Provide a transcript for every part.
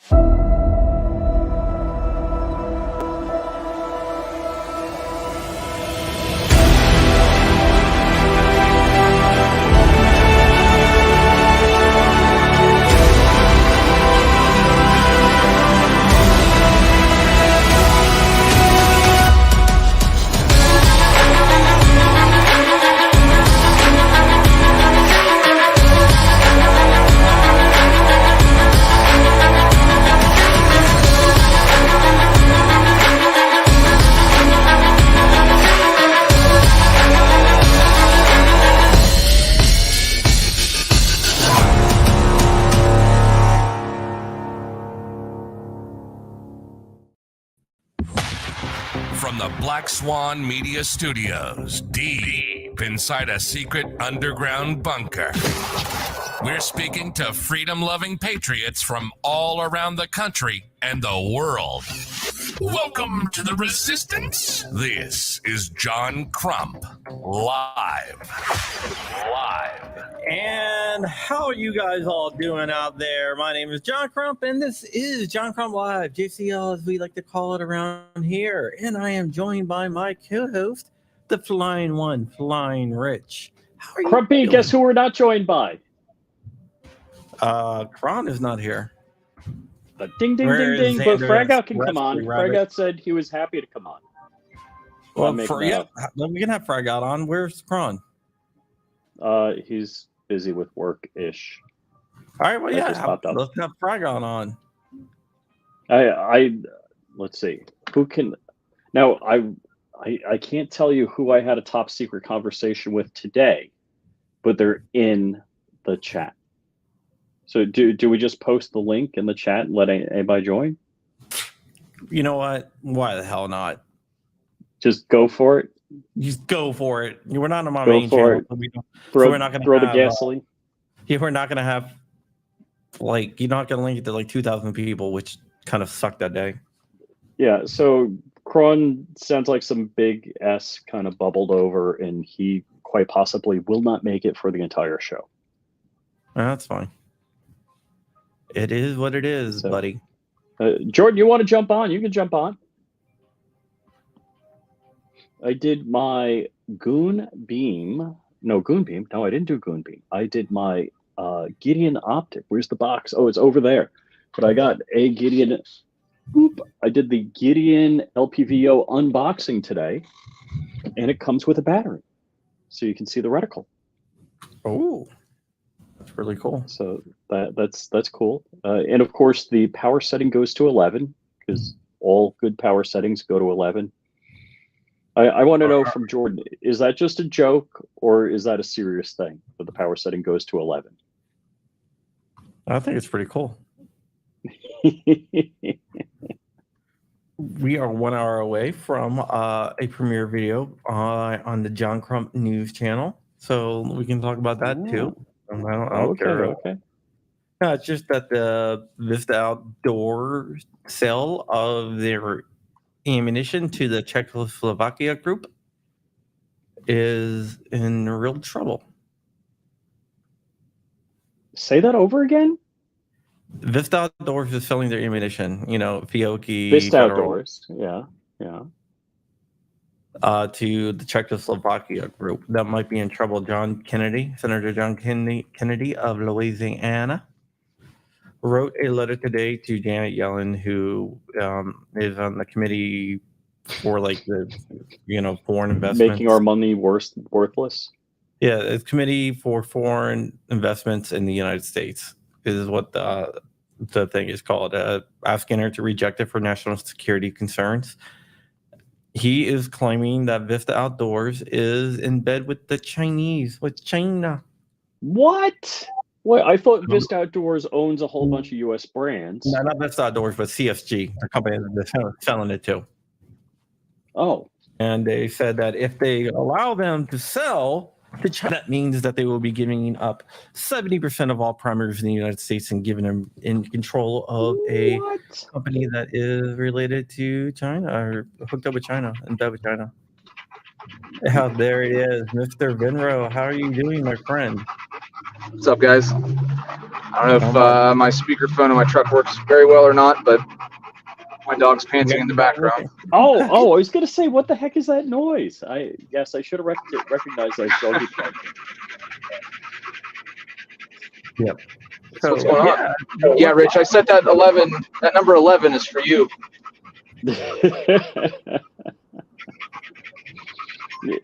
From the Black Swan Media Studios, deep inside a secret underground bunker, we're speaking to freedom-loving patriots from all around the country and the world. Welcome to the Resistance. This is John Crump, live. And how are you guys all doing out there? My name is John Crump, and this is John Crump Live, JCL as we like to call it around here. And I am joined by my co-host, the Flying One, Flying Rich. How are you Crumpy, doing? guess who we're not joined by? Krrawn is not here. But ding, ding, Where ding, is ding. But Xander Fragout can come Raspberry on. Rabbit? Fragout said he was happy to come on. Well, we can have Fragout on. Where's Krrawn? He's busy with work-ish. All right, well, That just popped up. let's have Fragout on. Let's see. Who can... Now, I can't tell you who I had a top secret conversation with today, but they're in the chat. So do we just post the link in the chat and let anybody join? You know what? Why the hell not? Just go for it. Just go for it. We're not on my Go main for channel. So Throw, we're not going to throw the have, gasoline. we're not going to have, like, you're not going to link it to like 2,000 people, which kind of sucked that day. Yeah, so Krrawn sounds like some big S kind of bubbled over, and he quite possibly will not make it for the entire show. That's fine. It is what it is, So, buddy. Jordan, you want to jump on? You can jump on. I did my Goon Beam. No, Goon Beam. No, I didn't do Goon Beam. I did my Gideon Optic. Where's the box? Oh, it's over there. But I got a Gideon. Boop. I did the Gideon LPVO unboxing today, and it comes with a battery, so you can see the reticle. Oh, that's really cool. So that's cool. And of course, the power setting goes to 11 because all good power settings go to 11. I want to know from Jordan, is that just a joke or is that a serious thing that the power setting goes to 11? I think it's pretty cool. We are 1 hour away from a premiere video on the John Crump News channel, so we can talk about that too. I don't care. Okay. No, it's just that the Vista Outdoor sale of their ammunition to the Czechoslovakia group is in real trouble. Say that over again? Vista Outdoors is selling their ammunition, Fiocchi. Vista Outdoors, yeah. To the Czechoslovakia group that might be in trouble. Senator John Kennedy of Louisiana, wrote a letter today to Janet Yellen, who is on the committee for foreign investments, Making our money worthless. Yeah, it's Committee for Foreign Investments in the United States is what the thing is called. Asking her to reject it for national security concerns. He is claiming that Vista Outdoors is in bed with the Chinese, with China. What? Well, I thought Vista Outdoors owns a whole bunch of U.S. brands. No, not Vista Outdoors, but CSG, the company that they're selling it to. Oh. And they said that if they allow them to sell to China, that means that they will be giving up 70% of all primaries in the United States and giving them in control of a company that is related to China or hooked up with China, in bed with China. Yeah, there it is, Mr. Vinro. How are you doing, my friend? What's up, guys? I don't know if my speakerphone in my truck works very well or not, but my dog's panting in the background. Oh, I was gonna say, what the heck is that noise? I should have recognized that as doggy bark. Yep. So what's going on? Yeah, Rich, I said that number 11 is for you.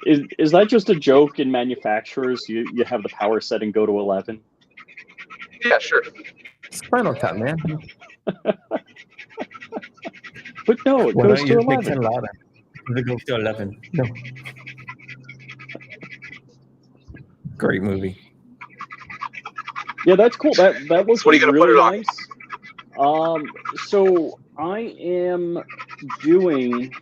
Is that just a joke in manufacturers? You have the power setting go to 11? Yeah, sure. Spinal Tap, man. But no, it goes to 11. 10 louder. It goes to 11. No. Great movie. Yeah, that's cool. That was What are you gonna really put it on? nice. So I am doing.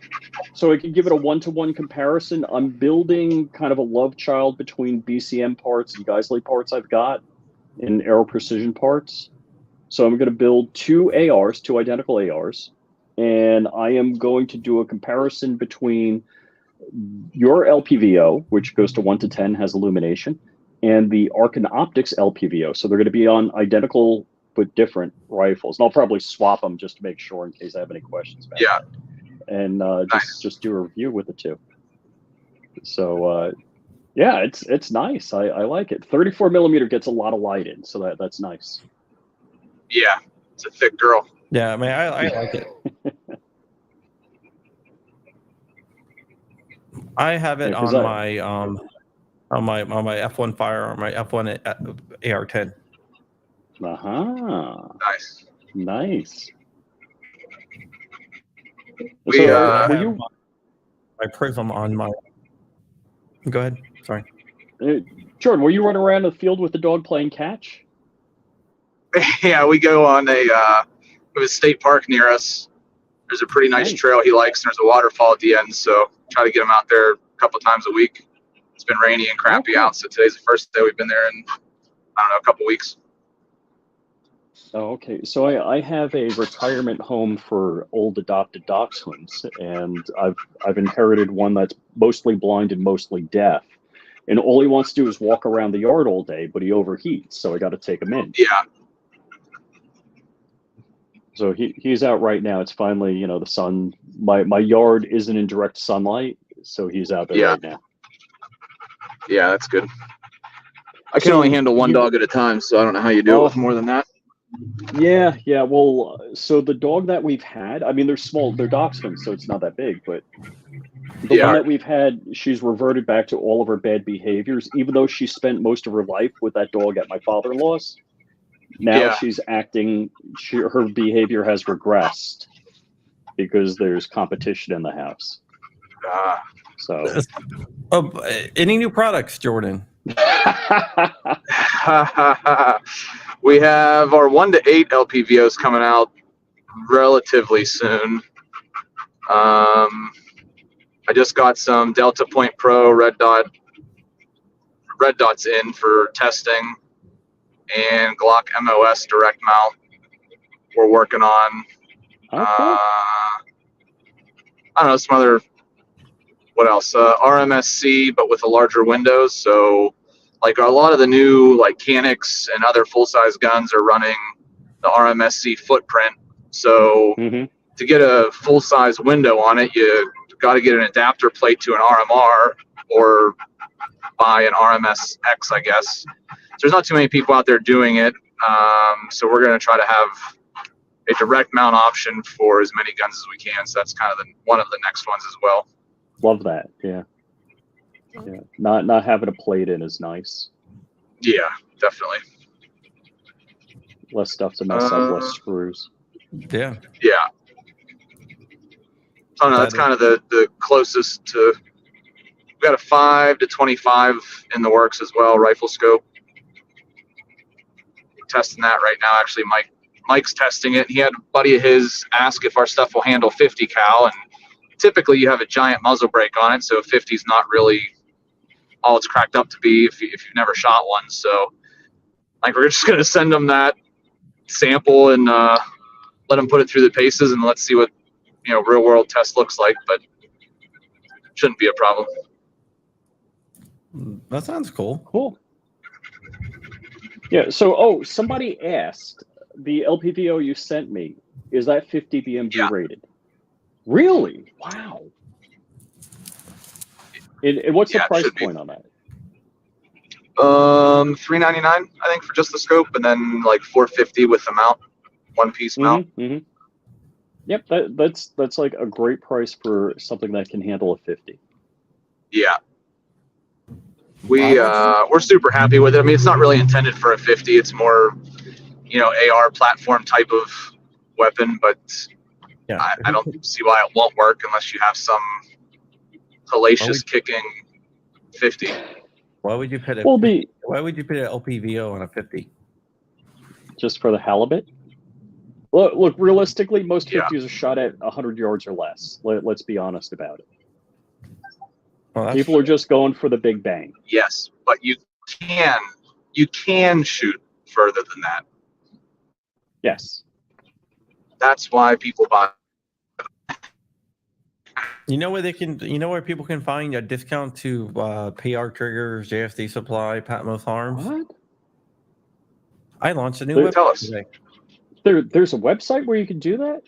So I can give it a 1-to-1 comparison. I'm building kind of a love child between BCM parts and Geisley parts I've got in Aero Precision parts. So I'm going to build two identical ARs, and I am going to do a comparison between your LPVO, which goes to 1 to 10, has illumination, and the Arcan Optics LPVO. So they're going to be on identical but different rifles. And I'll probably swap them just to make sure in case I have any questions about it. And Nice. just do a review with the two. So yeah, it's nice. I like it. 34 millimeter gets a lot of light in, so that's nice. Yeah, it's a thick girl. Yeah, I mean, I like it. I have it on my F1 firearm, my F1 AR-10. Nice. We Were you my prism on my? Go ahead. Sorry, Jordan. Were you running around the field with the dog playing catch? Yeah, we go on we have a state park near us. There's a pretty nice trail he likes, and there's a waterfall at the end. So try to get him out there a couple times a week. It's been rainy and crappy out, so today's the first day we've been there in a couple weeks. Oh, okay. So I have a retirement home for old adopted dachshunds, and I've inherited one that's mostly blind and mostly deaf. And all he wants to do is walk around the yard all day, but he overheats, so I got to take him in. Yeah. So he's out right now. It's finally, the sun. My yard isn't in direct sunlight, so he's out there right now. Yeah, that's good. I can only handle one dog at a time, so I don't know how you do it with more than that. Yeah. Well, so the dog that we've had, I mean, they're small, they're dachshunds, so it's not that big, but the one that we've had, she's reverted back to all of her bad behaviors, even though she spent most of her life with that dog at my father-in-law's. Now she's acting, her behavior has regressed because there's competition in the house. So, any new products, Jordan? We have our 1 to 8 LPVOs coming out relatively soon. I just got some Delta Point Pro red dots in for testing, and Glock MOS direct mount we're working on. I don't know, some other, what else? RMSC, but with a larger window. So like a lot of the new like Canics and other full-size guns are running the RMSC footprint. So to get a full-size window on it, you got to get an adapter plate to an RMR or buy an RMSX, I guess. So there's not too many people out there doing it. So we're going to try to have a direct mount option for as many guns as we can. So that's kind of one of the next ones as well. Love that. Yeah. Not having a plate in is nice. Yeah, definitely. Less stuff to mess up, less screws. Yeah. So no, that's kind of the closest to. We've got a 5 to 25 in the works as well, rifle scope. We're testing that right now. Actually, Mike's testing it. He had a buddy of his ask if our stuff will handle 50 cal, and typically you have a giant muzzle brake on it, so 50 is not really all it's cracked up to be if you've never shot one. So like we're just going to send them that sample and let them put it through the paces, and let's see what real world test looks like, but shouldn't be a problem. That sounds cool. Yeah. So, somebody asked, the LPVO you sent me, is that 50 BMG rated? Really? Wow. And what's the price point on that? $399, I think, for just the scope, and then like $450 with the mount, one piece mount. Yep, that's like a great price for something that can handle a 50. Yeah. We're super happy with it. I mean, it's not really intended for a 50. It's more, AR platform type of weapon, but Yeah. I don't see why it won't work unless you have some hellacious kicking 50. Why would you put Well, why would you put an LPVO on a 50? Just for the halibut? Look, realistically, most 50s are shot at 100 yards or less. Let's be honest about it. Well, People are just going for the big bang. Yes, but you can shoot further than that. Yes. That's why people buy. You know where people can find a discount to PR triggers, JSD Supply, Patmos Arms? What? I launched a new website. Tell us. Today. There's a website where you can do that?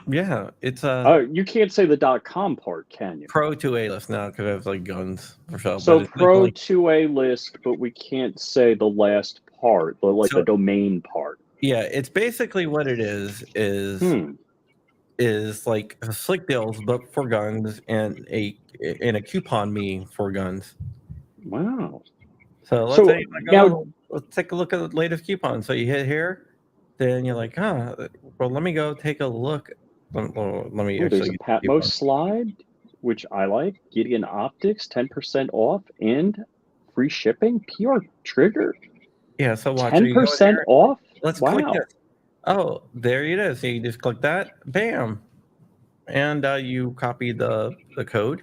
Yeah, it's you can't say the .com part, can you? Pro 2A list now because it has like guns or so. So Pro 2A list, but we can't say the last part, the domain part. Yeah, it's basically what it is like slick deals, but for guns, and a coupon me for guns. Wow. So let's say let's take a look at the latest coupon. So you hit here, then you're like, well, let me go take a look. Let me actually. There's a Patmos slide, which I like. Gideon Optics, 10% off and free shipping. PR trigger. Yeah. So watch 10% off. Let's click this. Oh, there it is. So you just click that, bam, and you copy the code,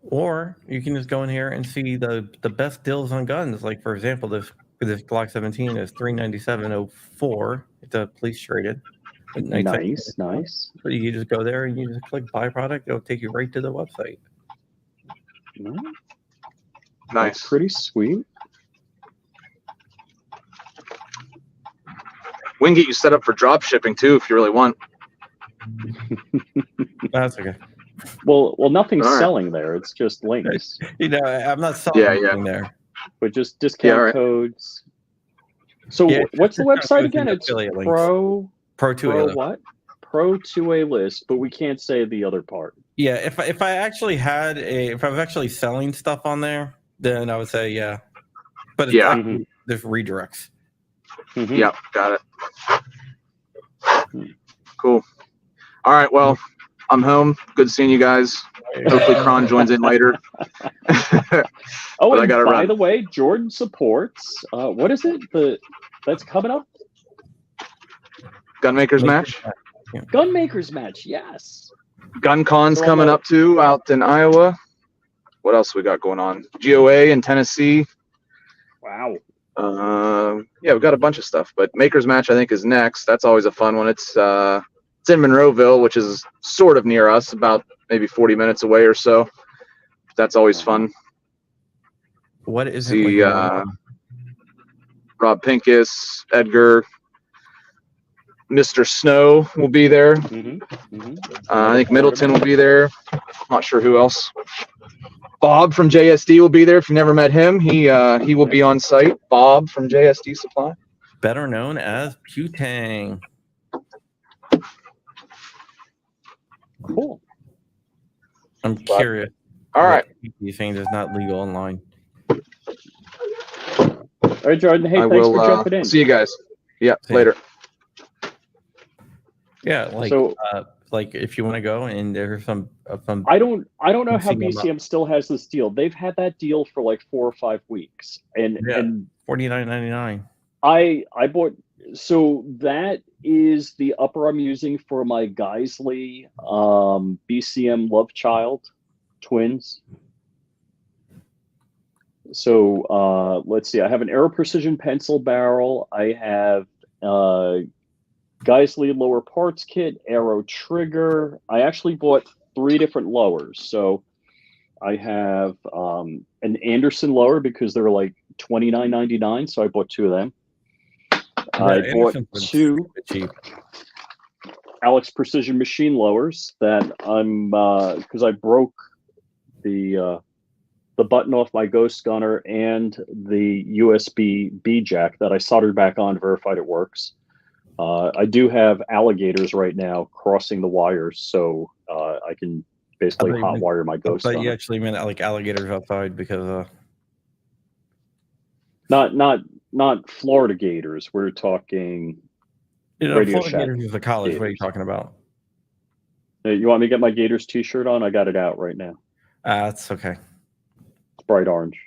or you can just go in here and see the best deals on guns. Like for example, this Glock 17 is $397.04. It's a police traded. Nice. But you just go there and you just click buy product. It'll take you right to the website. Nice. That's pretty sweet. We can get you set up for drop shipping too if you really want. That's okay. Well, nothing's selling there. It's just links. I'm not selling anything there. But just discount codes. So what's the website again? It's Pro 2A what? Pro 2A list, but we can't say the other part. Yeah, if I actually if I was actually selling stuff on there, then I would say yeah. But it's there's redirects. Yep, got it. Cool. All right, well, I'm home. Good seeing you guys. Hopefully Krrawn joins in later. And by the way, Jordan supports, what is it that's coming up? Gunmakers match? Yeah. Gunmakers match, yes. GunCon's coming up too, out in Iowa. What else we got going on? GOA in Tennessee. Wow. We've got a bunch of stuff, but Makers Match I think is next. That's always a fun one. It's in Monroeville, which is sort of near us, about maybe 40 minutes away or so. That's always fun. What is it? Rob Pincus, Edgar, Mr. Snow will be there. I think Middleton will be there. Not sure who else. Bob from JSD will be there. If you've never met him, he will be on site. Bob from JSD Supply, better known as Putang. Cool. I'm curious. All right. These things is not legal online. All right, Jordan. Hey, thanks for jumping in. See you guys. Yeah, later. Yeah, like if you want to go and there's some. I don't know how BCM still has this deal. They've had that deal for like 4 or 5 weeks, and $49.99. I bought. So that is the upper I'm using for my Geisley BCM Love Child twins. So let's see. I have an Aero Precision pencil barrel. I have Geisley lower parts kit, Aero trigger. I actually bought 3 different lowers. So I have an Anderson lower because they're like $29.99, so I bought 2 of them. I Yeah, bought Anderson's 2 cheap. Alex Precision machine lowers that I'm because I broke the button off my Ghost Gunner and the USB B jack that I soldered back on, verified it works. I do have alligators right now crossing the wires, so I can basically hotwire my Ghost Gunner. You actually meant like alligators outside because not Florida gators. We're talking Radio Florida Shack Gators is a college. gators. What are you talking about? You want me to get my Gators t-shirt on? I got it out right now. That's okay. It's bright orange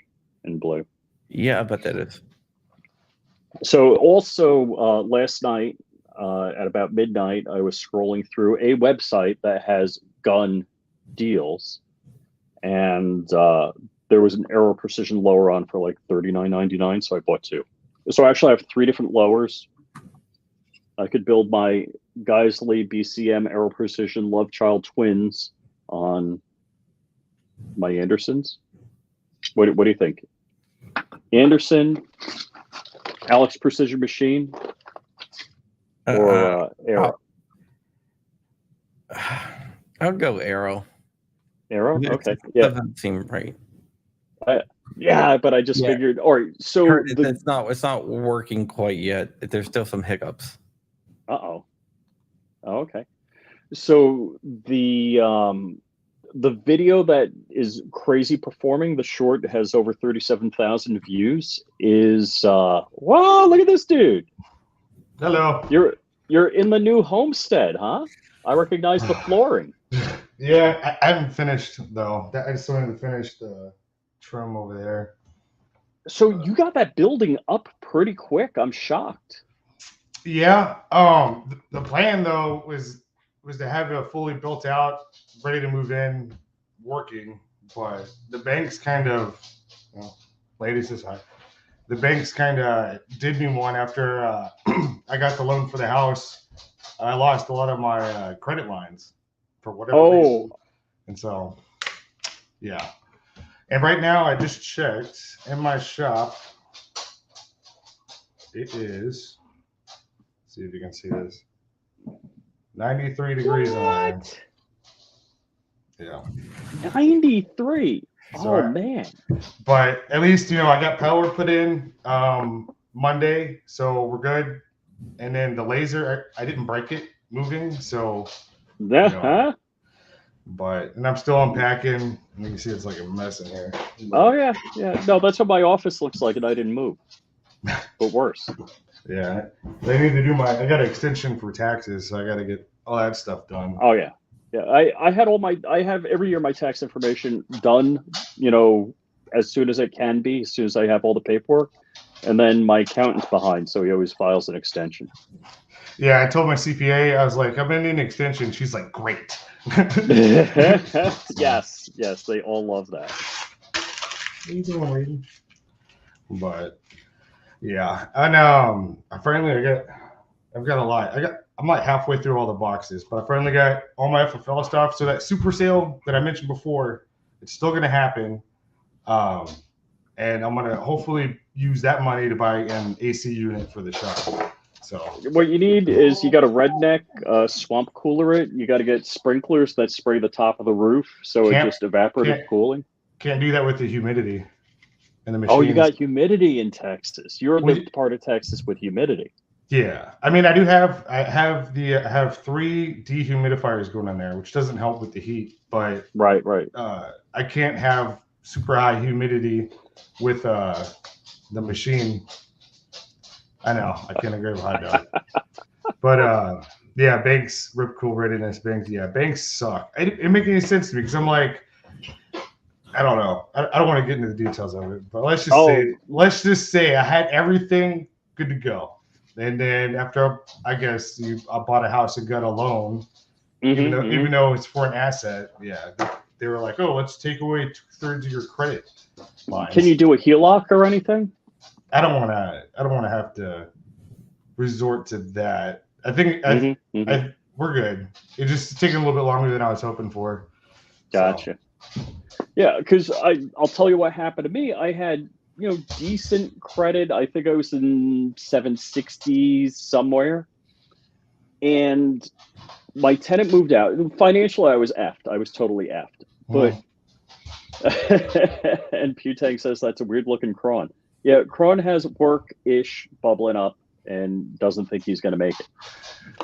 and blue. Yeah, I bet that is. So also last night at about midnight, I was scrolling through a website that has gun deals, and there was an Aero Precision lower on for like $39.99, so I bought 2. So actually I have 3 different lowers. I could build my Geisley BCM Aero Precision Love Child twins on my Andersons. What do you think? Anderson, Alex Precision Machine, or Aero? I'll go Arrow. Arrow? Okay. Yeah. Doesn't seem right. Yeah, but I just figured. All right. So it's not working quite yet. There's still some hiccups. Oh, okay. So the video that is crazy performing, the short has over 37,000 views. Is wow! Look at this dude. Hello. You're in the new homestead, huh? I recognize the flooring. Yeah, I haven't finished though. I just wanted to finish the trim over there. So you got that building up pretty quick. I'm shocked. Yeah. The plan though was to have it fully built out, ready to move in, working. But the banks kind of, ladies is high. The banks kind of did me one after I got the loan for the house. I lost a lot of my credit lines for whatever reason. And so, yeah. And right now, I just checked in my shop. It is, see if you can see this, 93 degrees in there. Yeah. 93. So man. But at least, I got power put in Monday, so we're good. And then the laser, I didn't break it moving, so. But, and I'm still unpacking. You can see it's like a mess in here. Oh, yeah. Yeah. No, that's what my office looks like, and I didn't move. But worse. Yeah. They need to do I got an extension for taxes, so I got to get all that stuff done. Oh, yeah. Yeah. I have every year my tax information done, as soon as it can be, as soon as I have all the paperwork. And then my accountant's behind, so he always files an extension. Yeah, I told my CPA, I was like, I'm in an extension. She's like, great. Yes, they all love that. What are you doing, lady? But yeah, and I've got a lot. I'm like halfway through all the boxes, but I finally got all my FFL stuff. So that super sale that I mentioned before, it's still going to happen. And I'm going to hopefully use that money to buy an AC unit for the shop. So what you need is you got to redneck swamp cooler it. You got to get sprinklers that spray the top of the roof, so it just evaporative cooling. Can't do that with the humidity in the machine. Oh, you got humidity in Texas. You're the part of Texas with humidity. Yeah, I mean, I have 3 dehumidifiers going on there, which doesn't help with the heat. But right. I can't have super high humidity with the machine. I know I can't agree with high dog. But yeah, banks, rip cool readiness, banks. Yeah, banks suck. It didn't make any sense to me because I'm like, I don't know. I don't want to get into the details of it, but let's just say I had everything good to go. And then after, I guess, I bought a house and got a loan, even though it's for an asset. Yeah, they were like, "Oh, let's take away 2/3 of your credit lines." Can you do a HELOC or anything? I don't want to have to resort to that. I think we're good. It's just taking a little bit longer than I was hoping for. Gotcha. So. Yeah, because I'll tell you what happened to me. I had decent credit. I think I was in 760s somewhere. And my tenant moved out. Financially, I was effed. I was totally effed. But and Putang says that's a weird looking Krrawn. Yeah, Krrawn has work-ish bubbling up and doesn't think he's going to make it.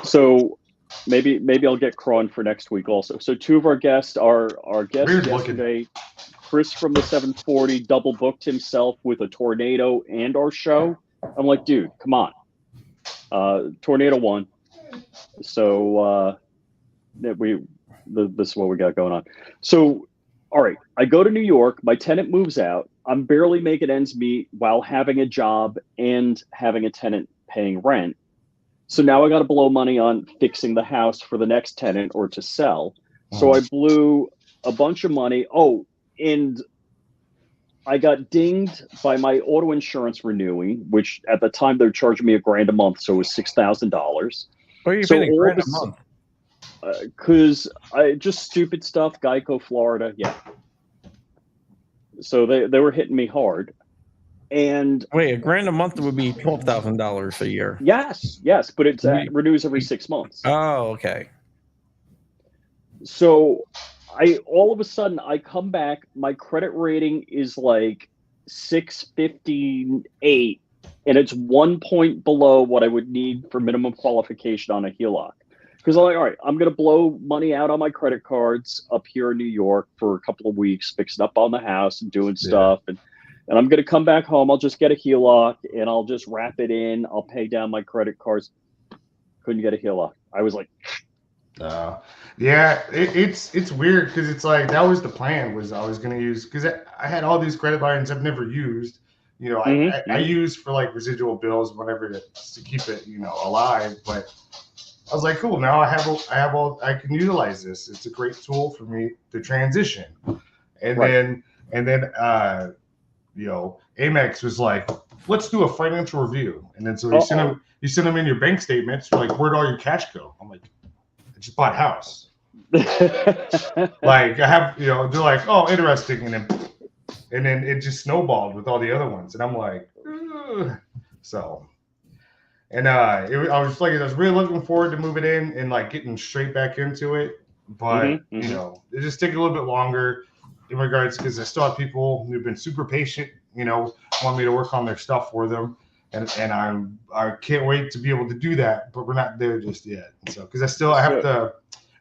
So maybe I'll get Krrawn for next week also. So two of our guests, our guest Weird yesterday, looking. Chris from the 740, double booked himself with a tornado and our show. I'm like, dude, come on. Tornado won. So this is what we got going on. So, all right, I go to New York. My tenant moves out. I'm barely making ends meet while having a job and having a tenant paying rent. So now I got to blow money on fixing the house for the next tenant or to sell. So I blew a bunch of money. Oh, and I got dinged by my auto insurance renewing, which at the time they're charging me $1,000 a month, so it was $6,000. What are you paying $1,000 a month? Because I just stupid stuff. Geico, Florida, yeah. So they were hitting me hard, and wait, $1,000 a month would be $12,000 a year. Yes, but it renews every 6 months. Oh, okay. So all of a sudden I come back. My credit rating is like 658, and it's 1 point below what I would need for minimum qualification on a HELOC. Because I'm like, all right, I'm going to blow money out on my credit cards up here in New York for a couple of weeks, fixing up on the house and doing stuff. And I'm going to come back home. I'll just get a HELOC and I'll just wrap it in. I'll pay down my credit cards. Couldn't get a HELOC. I was like, yeah, it's weird because it's like that was the plan was I was going to use because I had all these credit lines I've never used. I use for like residual bills, whatever to keep it, alive. But I was like, cool. Now I can utilize this. It's a great tool for me to transition. And then Amex was like, let's do a financial review. And then so you send them in your bank statements. Like, where'd all your cash go? I'm like, I just bought a house. Like I have, they're like, oh, interesting. And then it just snowballed with all the other ones. And I'm like, ugh. So. And I was really looking forward to moving in and like getting straight back into it, but it just took a little bit longer in regards because I still have people who've been super patient, want me to work on their stuff for them, and I can't wait to be able to do that, but we're not there just yet. So because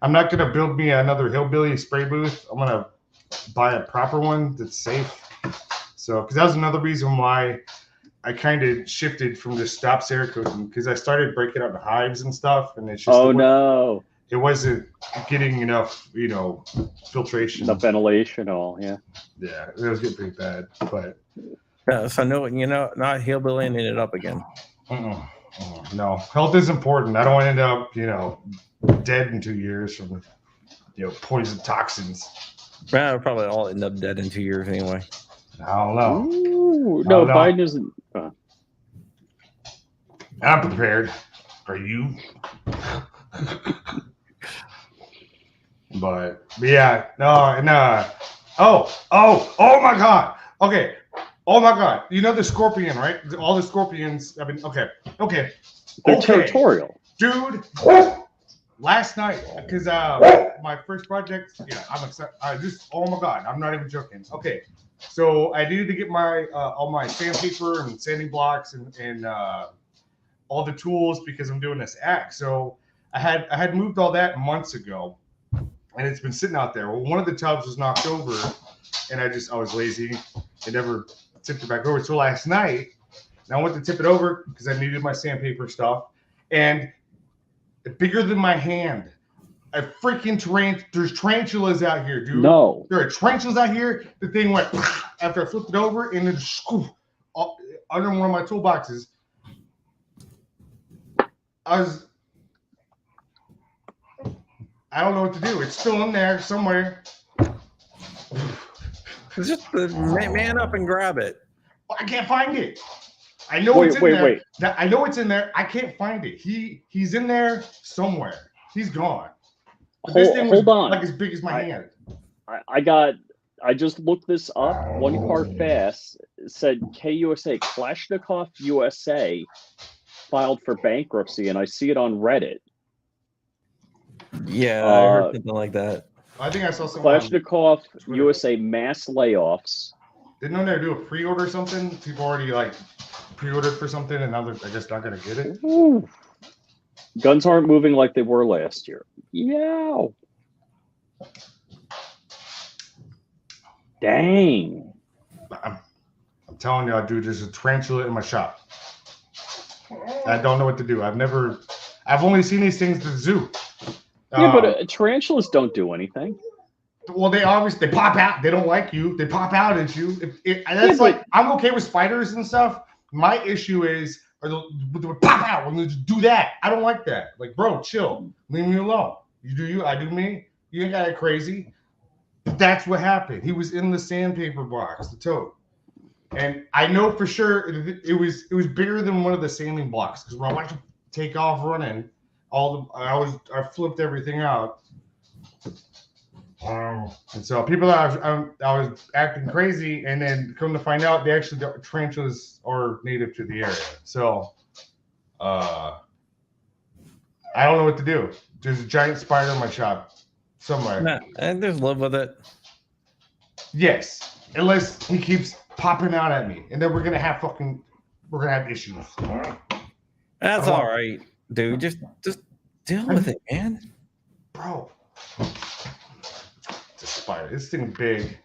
I'm not gonna build me another hillbilly spray booth. I'm gonna buy a proper one that's safe. So because that was another reason why I kind of shifted from just stop Cerakoting because I started breaking out the hives and stuff, and it's just it wasn't getting enough, filtration, enough ventilation, yeah, it was getting pretty bad. But so not hillbillying it up again. No, health is important. I don't want to end up, dead in 2 years from poison toxins. Well, we'll probably all end up dead in 2 years anyway. I don't know. Ooh, no, Biden isn't. I'm prepared. Are you? but yeah, no. Oh my God. Okay. Oh my God. You know the scorpion, right? All the scorpions. Okay. They're territorial, dude. Last night, because my first project, I'm excited. Oh my God, I'm not even joking. Okay. So I needed to get my all my sandpaper and sanding blocks and all the tools because I'm doing this act. So I had moved all that months ago, and it's been sitting out there. Well, one of the tubs was knocked over, and I was lazy and never tipped it back over. So last night, I went to tip it over because I needed my sandpaper stuff, and bigger than my hand. A freaking there's tarantulas out here, dude. No. There are tarantulas out here. The thing went after I flipped it over and then under one of my toolboxes. I don't know what to do. It's still in there somewhere. Just man up and grab it. I can't find it. I know it's in there. I know it's in there. I can't find it. He's in there somewhere. He's gone. Hold on. Like as big as my hand. I got I just looked this up. One Car Fast said KUSA, Kalashnikov USA, filed for bankruptcy, and I see it on Reddit. Yeah, I heard something like that. I think I saw something. Kalashnikov USA mass layoffs. Didn't know they do a pre-order or something? People already like pre-ordered for something, and now they're, I guess, not gonna get it. Ooh. Guns aren't moving like they were last year. Yeah. Dang. I'm telling you, dude, there's a tarantula in my shop. I don't know what to do. I've only seen these things at the zoo. Yeah, but tarantulas don't do anything. Well, they pop out. They don't like you. They pop out at you. I'm okay with spiders and stuff. My issue is, they pop out when they do that. I don't like that. Like, bro, chill. Leave me alone. You do you. I do me. You ain't got it crazy. But that's what happened. He was in the sandpaper box, the toad. And I know for sure it was bigger than one of the sanding blocks, because when I watched him take off running, I flipped everything out. And so people thought I was acting crazy, and then come to find out, the tarantulas are native to the area. So I don't know what to do. There's a giant spider in my shop somewhere. Nah, and just live with it. Yes, unless he keeps popping out at me, and then we're gonna have issues. That's all right, dude. Just deal with it, man. Bro. It's a spider. This thing's big.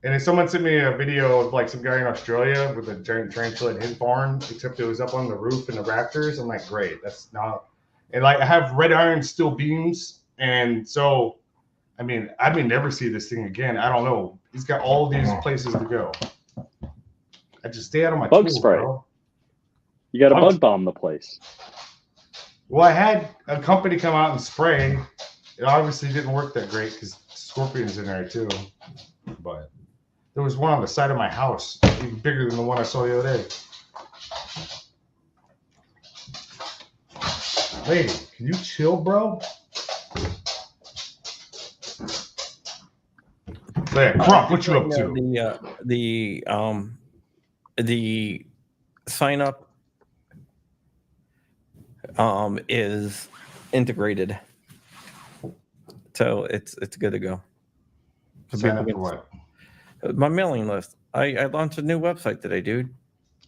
And then someone sent me a video of like some guy in Australia with a giant tarantula in his barn, except it was up on the roof in the rafters. I'm like, great, that's not. And like, I have red iron steel beams, and so, I may never see this thing again. I don't know. He's got all these places to go. I just stay out of my bug tools, spray. bro. You got to bug bomb the place. Well, I had a company come out and spray. It obviously didn't work that great because scorpions in there too. But there was one on the side of my house, even bigger than the one I saw the other day. Lady, can you chill, bro? Krrawn, what you up to? The sign up is integrated, so it's good to go. Sign up for what? My mailing list. I launched a new website today, dude.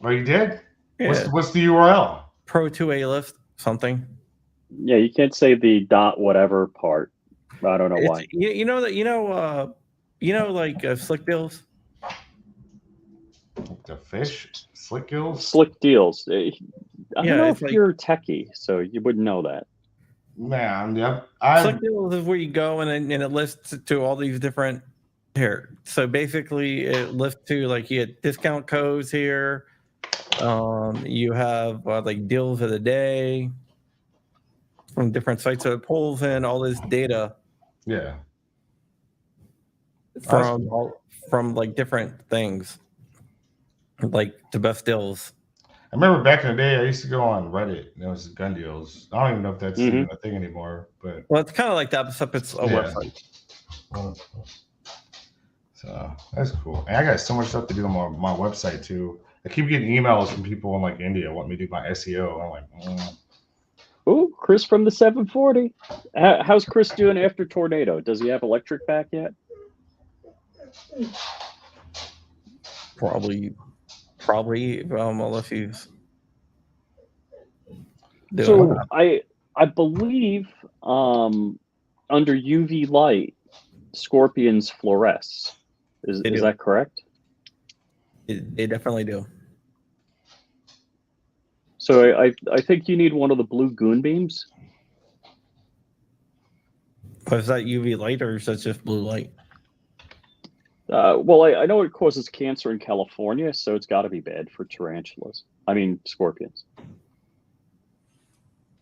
Oh, you did? Yeah. What's the URL? Pro2A list something. Yeah, you can't say the dot whatever part. I don't know why. Like Slick Deals. The fish? Slick Gills? Slick deals. I don't know if like, you're techie, so you wouldn't know that. Man, yep. Slick Deals is where you go and it lists to all these different here. So basically, it lists to like you get discount codes here. You have like deals of the day from different sites, so it pulls in all this data. Yeah. From like different things, like the best deals. I remember back in the day, I used to go on Reddit. And it was gun deals. I don't even know if that's even a thing anymore. But well, it's kind of like that, except it's a website. So that's cool. And I got so much stuff to do on my website too. I keep getting emails from people in like India want me to do my SEO. I'm like, Oh, Chris from the 740. How's Chris doing after tornado? Does he have electric back yet? Probably, unless he's. So I believe under UV light, scorpions fluoresce. Is that correct? They definitely do. So I think you need one of the blue goon beams. Is that UV light or is that just blue light? Well, I know it causes cancer in California, so it's got to be bad for tarantulas. I mean, scorpions.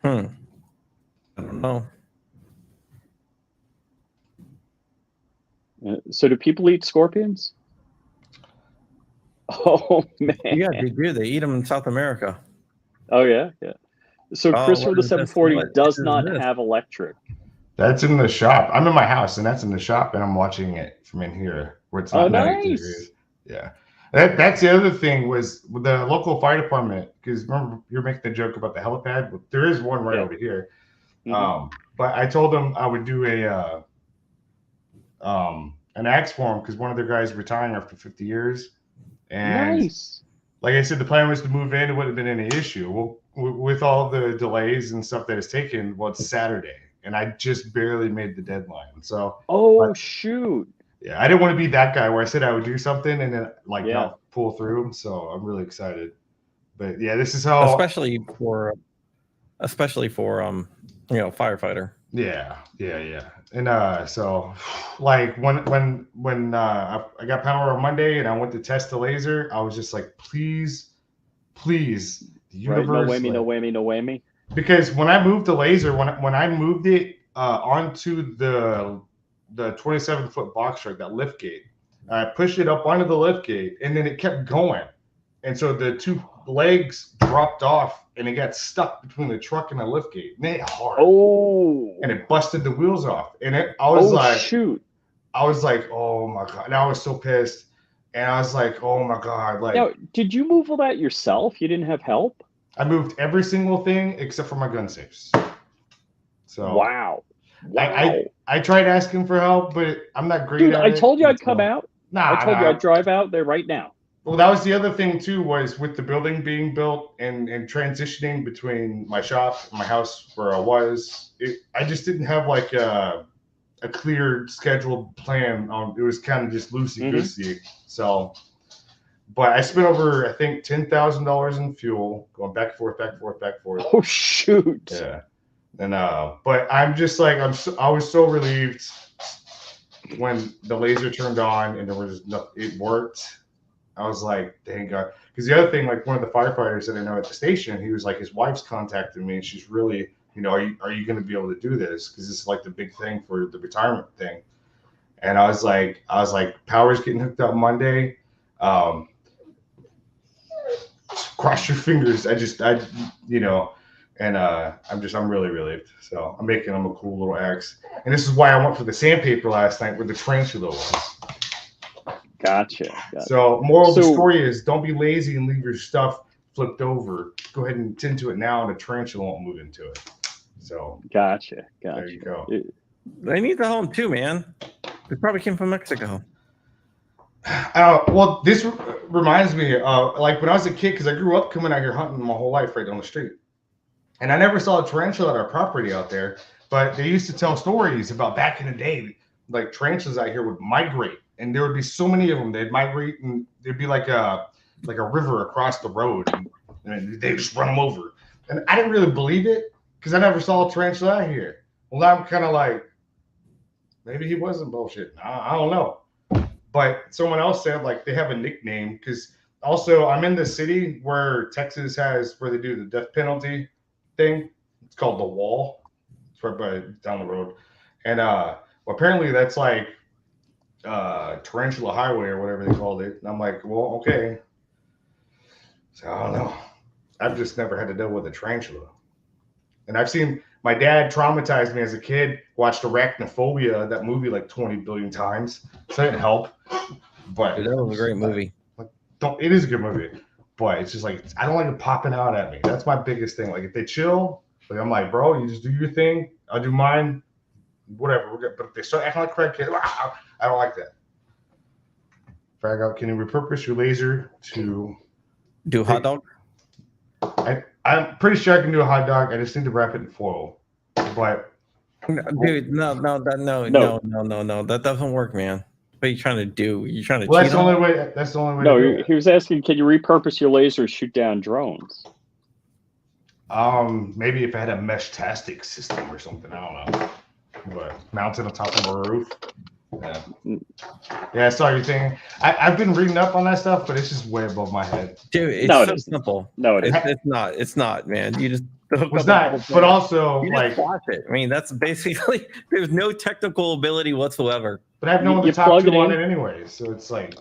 I don't know. So do people eat scorpions? Oh, man. Yeah, they do. They eat them in South America. Oh, yeah? Yeah. So Chris from the 740 does not have electric. That's in the shop. I'm in my house, and that's in the shop, and I'm watching it from in here where it's not 90 degrees. Yeah. That's the other thing was with the local fire department, because remember you're making the joke about the helipad. Well, there is one right over here. But I told them I would do an axe for them because one of their guys is retiring after 50 years. And like I said, the plan was to move in. It wouldn't have been any issue. Well, with all the delays and stuff that it's taken, well, it's Saturday, and I just barely made the deadline. So shoot. Yeah, I didn't want to be that guy where I said I would do something and then not pull through. So I'm really excited. But yeah, this is how especially for firefighter. Yeah. And so like when I got power on Monday and I went to test the laser, I was just like, please, the universe. Right, no whammy. Because when I moved the laser, when I moved it onto the 27-foot box truck, that lift gate, I pushed it up onto the lift gate, and then it kept going, and so the two legs dropped off, and it got stuck between the truck and the lift gate. And it hit hard. And it busted the wheels off, and I was like, oh my god, and I was so pissed, and I was like, oh my god, like. Now, did you move all that yourself? You didn't have help? I moved every single thing except for my gun safes. So wow. I tried asking for help, but I'm not great at it. I told you I'd come out. I told you I'd drive out there right now. Well, that was the other thing too, was with the building being built and transitioning between my shop and my house where I was. I just didn't have like a clear scheduled plan. It was kind of just loosey goosey. So. But I spent over, I think, $10,000 in fuel, going back and forth. Oh shoot! Yeah, and but I'm just like I was so relieved when the laser turned on and it worked. I was like, thank God. Because the other thing, like one of the firefighters that I know at the station, he was like, his wife's contacted me, and she's really, are you going to be able to do this? Because this is like the big thing for the retirement thing. And I was like, power's getting hooked up Monday. Cross your fingers. I'm really relieved. So I'm making them a cool little axe. And this is why I went for the sandpaper last night where the tarantula was. Gotcha. So moral of the story is don't be lazy and leave your stuff flipped over. Go ahead and tend to it now and the tarantula won't move into it. So Gotcha. There you go. They need the home too, man. They probably came from Mexico. Well, this reminds me, like when I was a kid, because I grew up coming out here hunting my whole life right down the street. And I never saw a tarantula at our property out there, but they used to tell stories about back in the day, like tarantulas out here would migrate, and there would be so many of them. They'd migrate, and there'd be like a river across the road, and they just run them over. And I didn't really believe it because I never saw a tarantula out here. Well, now I'm kind of like, maybe he wasn't bullshitting. I don't know. But someone else said like they have a nickname because also I'm in the city where Texas has where they do the death penalty thing. It's called the Wall. It's right down the road. And apparently that's like Tarantula Highway or whatever they called it. And I'm like, well, okay. So I don't know. I've just never had to deal with a tarantula. And I've seen my dad traumatized me as a kid, watched Arachnophobia, that movie like 20 billion times. So it didn't help. But dude, that was a great movie. It is a good movie. But it's just like, I don't like it popping out at me. That's my biggest thing. Like if they chill, like I'm like, bro, you just do your thing. I'll do mine. Whatever. We're good. But if they start acting like crackheads, I don't like that. Frag out, can you repurpose your laser to do a hot dog? I'm pretty sure I can do a hot dog. I just need to wrap it in foil. But dude, no, that doesn't work, man. What are you trying to do? You're trying to cheat that's the only way. That's the only way. No, he was asking, can you repurpose your laser to shoot down drones? Maybe if I had a mesh-tastic system or something, I don't know. But mounted on top of a roof. Yeah, I saw your thing. I've been reading up on that stuff, but it's just way above my head. Dude, it's so simple. No, it's not. It's not, man. You just it's not. But also, like, watch it. I mean, that's basically there's no technical ability whatsoever. But I have no one to talk to on it anyway, so it's like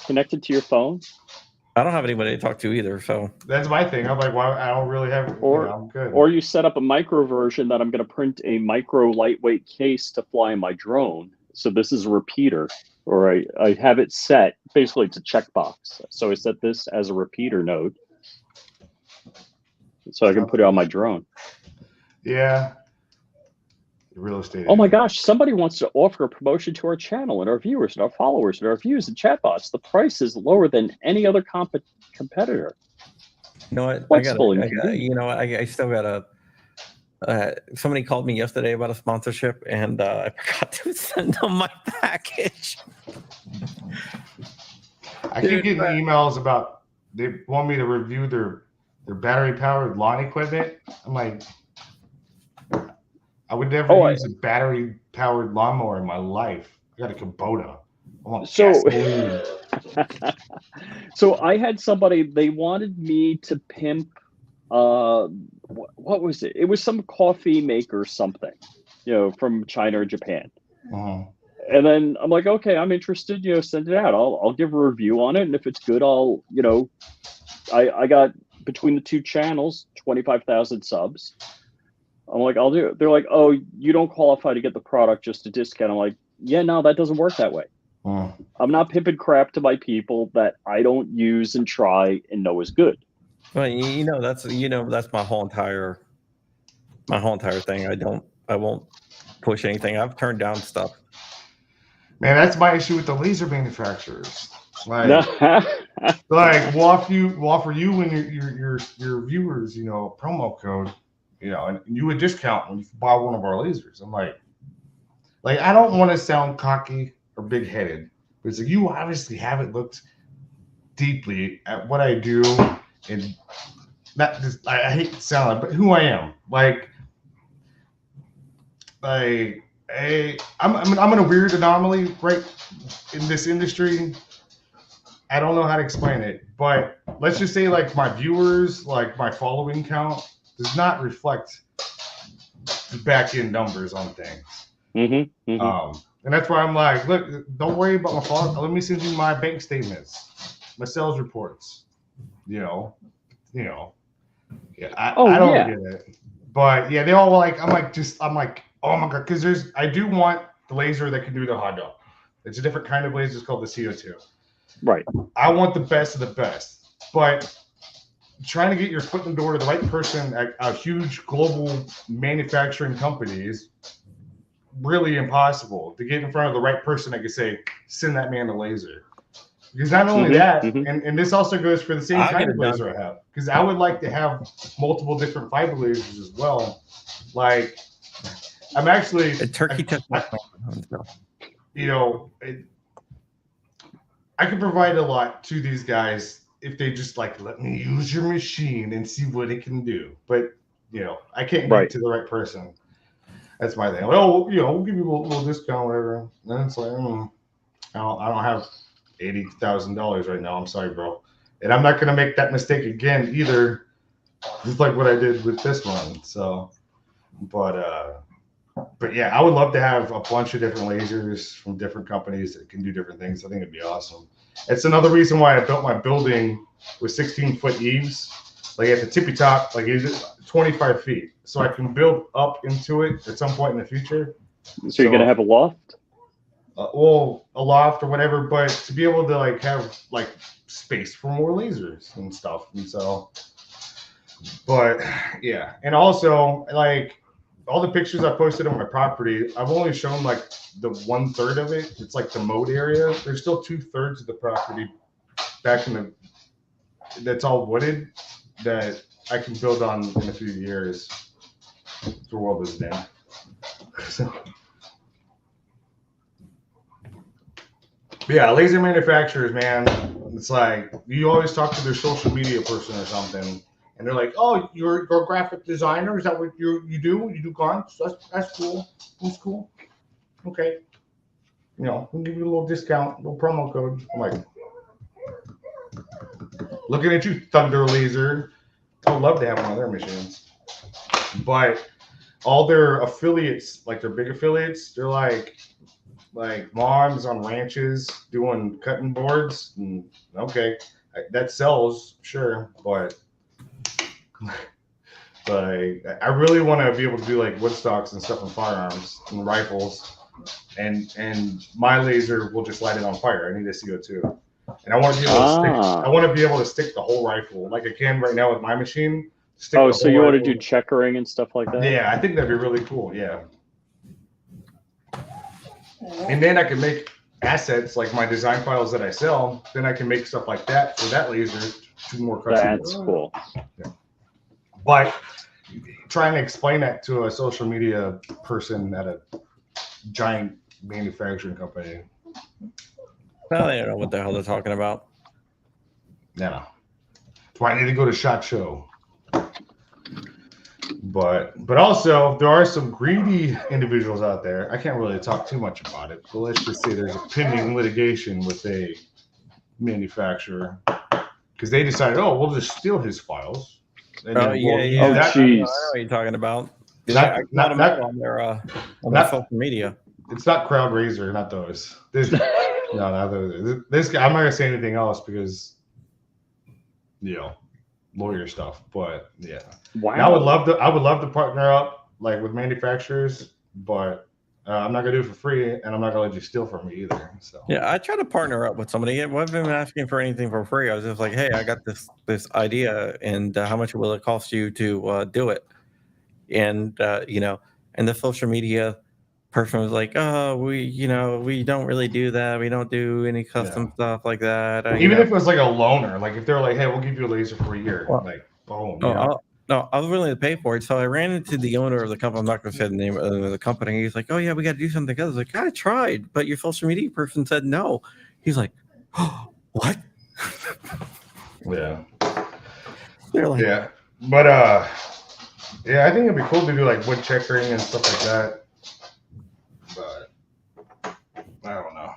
connected to your phone. I don't have anybody to talk to either. So That's my thing. I'm like, well, I don't really have. I'm good. Or you set up a micro version that I'm going to print a micro lightweight case to fly in my drone. So this is a repeater, or I have it set basically it's a checkbox. So I set this as a repeater node, so I can put it on my drone. Yeah. Real estate. Oh my gosh! Somebody wants to offer a promotion to our channel and our viewers and our followers and our views and chatbots. The price is lower than any other competitor. you know what? Flexible and convenient. You know, I still got a. Somebody called me yesterday about a sponsorship, and I forgot to send them my package. I keep getting emails about they want me to review their battery powered lawn equipment. I'm like, I would never use a battery powered lawnmower in my life. I got a Kubota. I want gasoline. So I had somebody, they wanted me to pimp what was it? It was some coffee maker something, from China or Japan. Uh-huh. And then I'm like, okay, I'm interested, send it out. I'll give a review on it. And if it's good, I'll, I got between the two channels, 25,000 subs. I'm like, I'll do it. They're like, oh, you don't qualify to get the product, just a discount. I'm like, yeah, no, that doesn't work that way. I'm not pimping crap to my people that I don't use and try and know is good. Well, that's my whole entire thing. I won't push anything. I've turned down stuff. Man, that's my issue with the laser manufacturers. Like, we'll offer you and your viewers, a promo code, and you a discount when you buy one of our lasers. I'm like I don't want to sound cocky or big headed, but it's like you obviously haven't looked deeply at what I do, and not just I hate to sound like, but who I am. I'm in a weird anomaly right in this industry. I don't know how to explain it, but let's just say my viewers, my following count does not reflect the back end numbers on things. Mm-hmm, mm-hmm. And that's why I'm like, look, don't worry about my follow. Let me send you my bank statements, my sales reports. Yeah, I don't get it, but yeah, they all I'm like, oh my god, because I do want the laser that can do the hot dog. It's a different kind of laser. It's called the CO2. Right. I want the best of the best, but trying to get your foot in the door to the right person at a huge global manufacturing company is really impossible. To get in front of the right person, I could say, send that man a laser. Because not only that, and this also goes for the same kind of laser I have. Because I would like to have multiple different fiber lasers as well. I'm actually a turkey test. I can provide a lot to these guys if they just let me use your machine and see what it can do. But I can't get to the right person. That's my thing. Well, we'll give you a little discount, whatever. And then it's I don't have $80,000 right now. I'm sorry, bro. And I'm not gonna make that mistake again either. Just like what I did with this one. So, but yeah, I would love to have a bunch of different lasers from different companies that can do different things. I think it'd be awesome. It's another reason why I built my building with 16-foot eaves, at the tippy top, it's 25 feet, so I can build up into it at some point in the future. So you're gonna have a loft? Well, a loft or whatever, but to be able to have space for more lasers and stuff, and so. But yeah, and also all the pictures I posted on my property, I've only shown the 1/3 of it. It's the moat area. There's still 2/3 of the property back in that's all wooded that I can build on in a few years. The world is dead. So, yeah, laser manufacturers, man. It's you always talk to their social media person or something. And they're like, oh, you're a graphic designer? Is that what you do? You do guns? That's cool. That's cool. Okay. We'll give you a little discount, a little promo code. I'm like, looking at you, Thunder Laser. I would love to have one of their machines. But all their affiliates, their big affiliates, they're like moms on ranches doing cutting boards. And okay. that sells, sure, but I really want to be able to do like wood stocks and stuff and firearms and rifles, and my laser will just light it on fire. I need a CO2, and I want to be able to stick. I want to be able to stick the whole rifle like I can right now with my machine. Oh, so you want to do checkering and stuff like that? Yeah, I think that'd be really cool. Yeah, and then I can make assets like my design files that I sell. Then I can make stuff like that for that laser to more customers. That's cool. Yeah. But trying to explain that to a social media person at a giant manufacturing company. Well, they don't know what the hell they're talking about. No. That's why I need to go to SHOT Show. But also there are some greedy individuals out there. I can't really talk too much about it, but let's just say there's a pending litigation with a manufacturer because they decided, oh, we'll just steal his files. And Oh, then we'll yeah. use that. I know what you're talking about. I got them out on their social media. It's not Crowd Razor, not those. No, not those. This guy, I'm not gonna say anything else because, lawyer stuff. But yeah, wow. And I would love to partner up like with manufacturers, but I'm not gonna do it for free, and I'm not gonna let you steal from me either. So yeah, I try to partner up with somebody. I haven't been asking for anything for free. I was just like, hey, I got this idea, and how much will it cost you to do it? And and the social media person was like, oh, we don't really do that. We don't do any custom stuff like that. Even if it was like a loaner, like if they're like, hey, we'll give you a laser for a year, like boom. No, I was willing to pay for it. So I ran into the owner of the company. I'm not going to say the name of the company. He's like, oh, yeah, we got to do something. I was like, I tried, but your social media person said no. He's like, oh, what? Yeah. They're like, yeah. But, yeah, I think it'd be cool to do like wood checkering and stuff like that. But I don't know.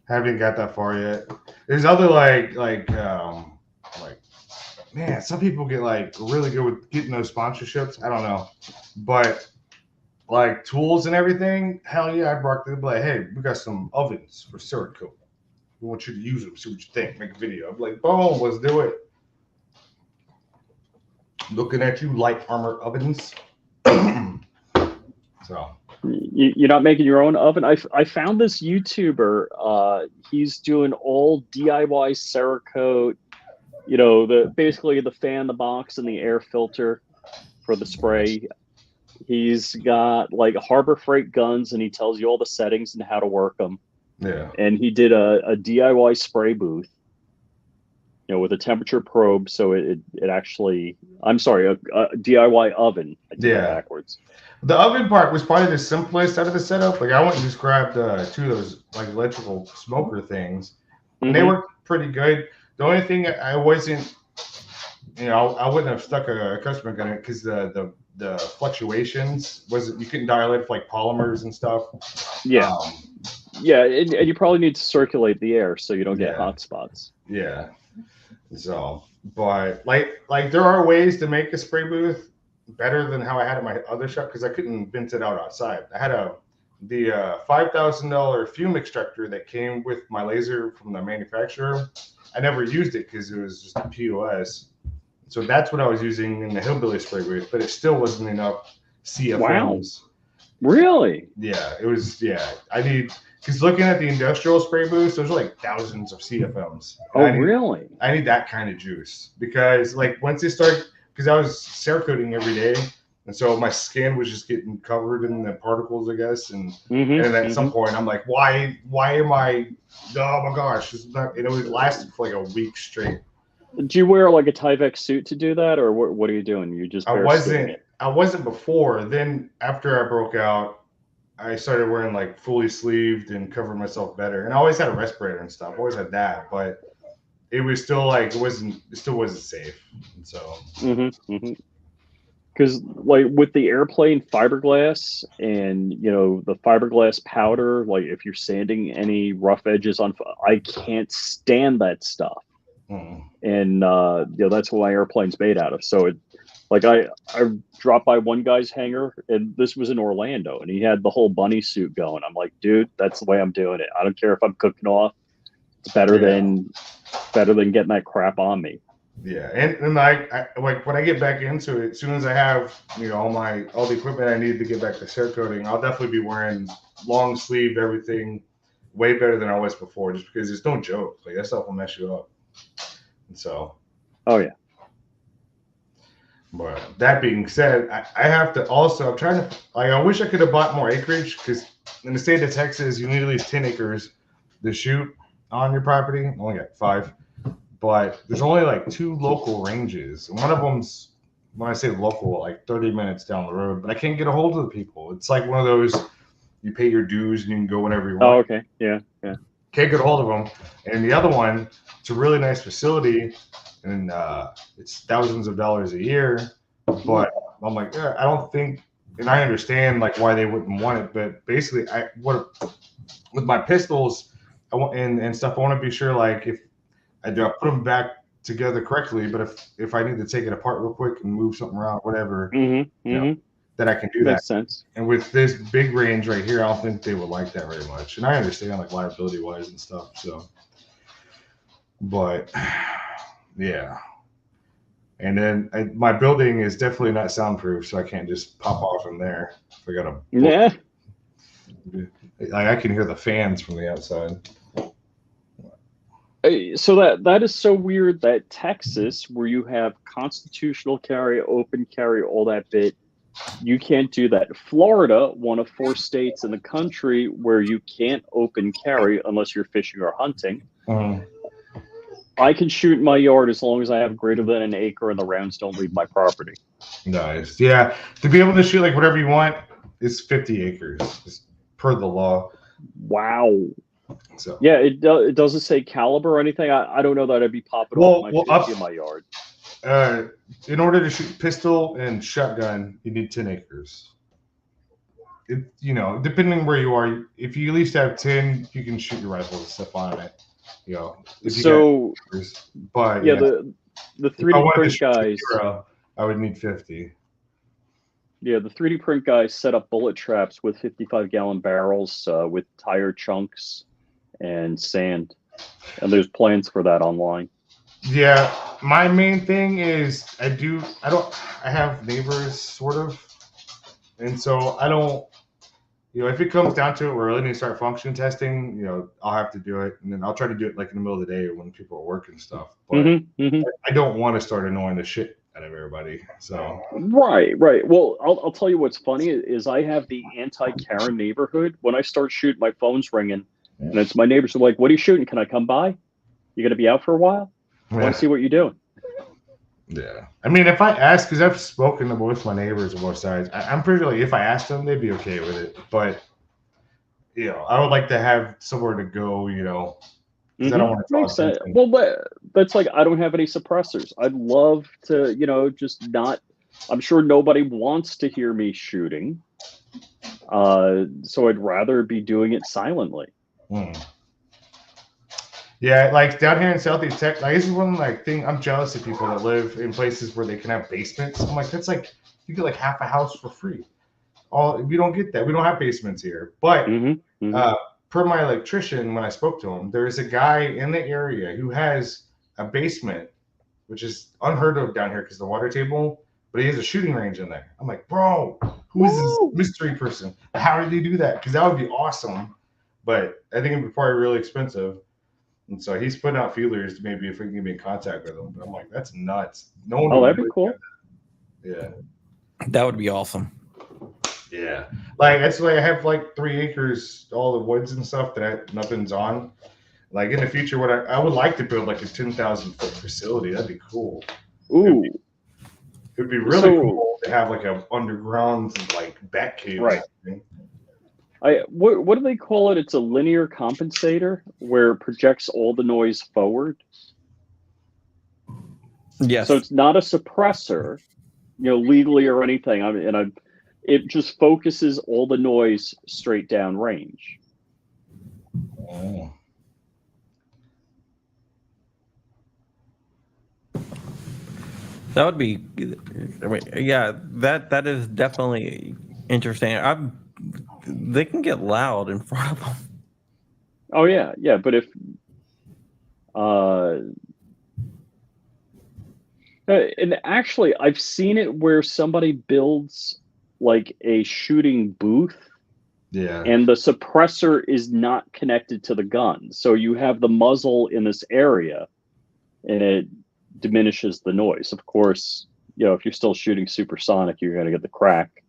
Haven't got that far yet. There's other like man, some people get like really good with getting those sponsorships. I don't know, but like tools and everything, hell yeah, I brought them. Like, hey, we got some ovens for Cerakote. We want you to use them. See what you think. Make a video. I'm like, boom, let's do it. Looking at you, light armor ovens. So you're not making your own oven. I found this YouTuber. He's doing all DIY Cerakote. Basically the fan, the box, and the air filter for the spray. He's got like Harbor Freight guns, and he tells you all the settings and how to work them. Yeah. And he did a DIY spray booth, with a temperature probe. So it actually, I'm sorry, a DIY oven. I did that backwards. The oven part was probably the simplest out of the setup. Like I went and just grabbed 2 of those like electrical smoker things, and they worked pretty good. The only thing I wasn't, I wouldn't have stuck a customer gun in it because the fluctuations you couldn't dial it for like polymers and stuff. Yeah. And you probably need to circulate the air so you don't get hot spots. Yeah. So, but like there are ways to make a spray booth better than how I had at my other shop because I couldn't vent it out outside. I had the $5,000 fume extractor that came with my laser from the manufacturer. I never used it because it was just a POS. So that's what I was using in the hillbilly spray booth, but it still wasn't enough CFMs. Wow. Really? Yeah, it was. Yeah, because looking at the industrial spray booths, those are like thousands of CFMs. Really? I need that kind of juice because like once they start, because I was Cerakoting every day. And so my skin was just getting covered in the particles, I guess. And at some point, I'm like, why am I? Oh my gosh! It's not, it lasted for like a week straight. Do you wear like a Tyvek suit to do that, or what are you doing? You just I wasn't before. Then after I broke out, I started wearing like fully sleeved and covering myself better. And I always had a respirator and stuff. I always had that, but it was still like it still wasn't safe. And so. Because like with the airplane fiberglass and the fiberglass powder, like if you're sanding any rough edges on, I can't stand that stuff. And that's what my airplane's made out of. So I dropped by one guy's hangar, and this was in Orlando, and he had the whole bunny suit going. I'm like, dude, that's the way I'm doing it. I don't care if I'm cooking off It's better than getting that crap on me. Yeah, and I like when I get back into it, as soon as I have all the equipment I need to get back to cerakoting, I'll definitely be wearing long sleeve everything, way better than I was before, just because it's no joke. Like that stuff will mess you up. And so. Oh yeah. But that being said, I have to also. I'm trying to. I wish I could have bought more acreage because in the state of Texas, you need at least 10 acres to shoot on your property. I only got 5. But there's only like 2 local ranges. And one of them's, when I say local, like 30 minutes down the road. But I can't get a hold of the people. It's like one of those, you pay your dues and you can go whenever you want. Oh, okay. Yeah. Can't get a hold of them. And the other one, it's a really nice facility. And it's thousands of dollars a year. But I'm like, yeah, I don't think, and I understand like why they wouldn't want it. But basically, with my pistols and stuff, I want to be sure like if I put them back together correctly, but if I need to take it apart real quick and move something around, whatever, that I can do that. Makes sense. And with this big range right here, I don't think they would like that very much. And I understand like liability wise and stuff. So, but yeah. And then my building is definitely not soundproof, so I can't just pop off from there. I got I can hear the fans from the outside. So that is so weird that Texas, where you have constitutional carry, open carry, all that bit, you can't do that. Florida, one of 4 states in the country where you can't open carry unless you're fishing or hunting. I can shoot in my yard as long as I have greater than an acre and the rounds don't leave my property. Nice. Yeah. To be able to shoot like whatever you want is 50 acres per the law. Wow. So yeah, it doesn't say caliber or anything. I don't know that I'd be popping off my 50 in my yard. In order to shoot pistol and shotgun, you need 10 acres. Depending where you are, if you at least have 10, you can shoot your rifle and stuff on it. But yeah, the 3D print guys, I would need 50. Yeah, the 3D print guys set up bullet traps with 55-gallon barrels with tire chunks and sand, and there's plans for that online. Yeah, my main thing is I have neighbors sort of, and so I don't. If it comes down to it, we're really need to start function testing. I'll have to do it, and then I'll try to do it like in the middle of the day when people are working stuff. But I don't want to start annoying the shit out of everybody. So right. Well, I'll tell you what's funny is I have the anti-Karen neighborhood. When I start shooting, my phone's ringing, and it's my neighbors are like, "What are you shooting? Can I come by? You gonna be out for a while? I want to see what you're doing." Yeah, I mean, if I ask, because I've spoken to both my neighbors on both sides, I'm pretty sure if I asked them, they'd be okay with it. But I would like to have somewhere to go. Because I don't want to Makes sense. Well, that's like I don't have any suppressors. I'd love to, just not. I'm sure nobody wants to hear me shooting, so I'd rather be doing it silently. Yeah, like down here in Southeast Texas, this is one thing I'm jealous of people that live in places where they can have basements. I'm like, that's like you get like half a house for free. We don't get that. We don't have basements here. But per my electrician, when I spoke to him, there is a guy in the area who has a basement, which is unheard of down here because the water table. But he has a shooting range in there. I'm like, bro, who is this mystery person? How did they do that? Because that would be awesome. But I think it'd be probably really expensive. And so he's putting out feelers to maybe if we can get me in contact with him. But I'm like, that's nuts. No one. Oh, that'd be cool. Yeah. That would be awesome. Yeah. Like that's why I have like 3 acres, all the woods and stuff that nothing's on. Like in the future, what I would like to build like a 10,000-foot facility. That'd be cool. Ooh. It'd be really cool to have like an underground like bat cave. Right. What do they call it? It's a linear compensator where it projects all the noise forward. Yes. So it's not a suppressor, legally or anything. It just focuses all the noise straight down range. Oh. That would be, yeah. That is definitely interesting. They can get loud in front of them. Oh yeah, but if And actually, I've seen it where somebody builds like a shooting booth, Yeah. and the suppressor is not connected to the gun. So you have the muzzle in this area, and it diminishes the noise. Of course, if you're still shooting supersonic, you're going to get the crack.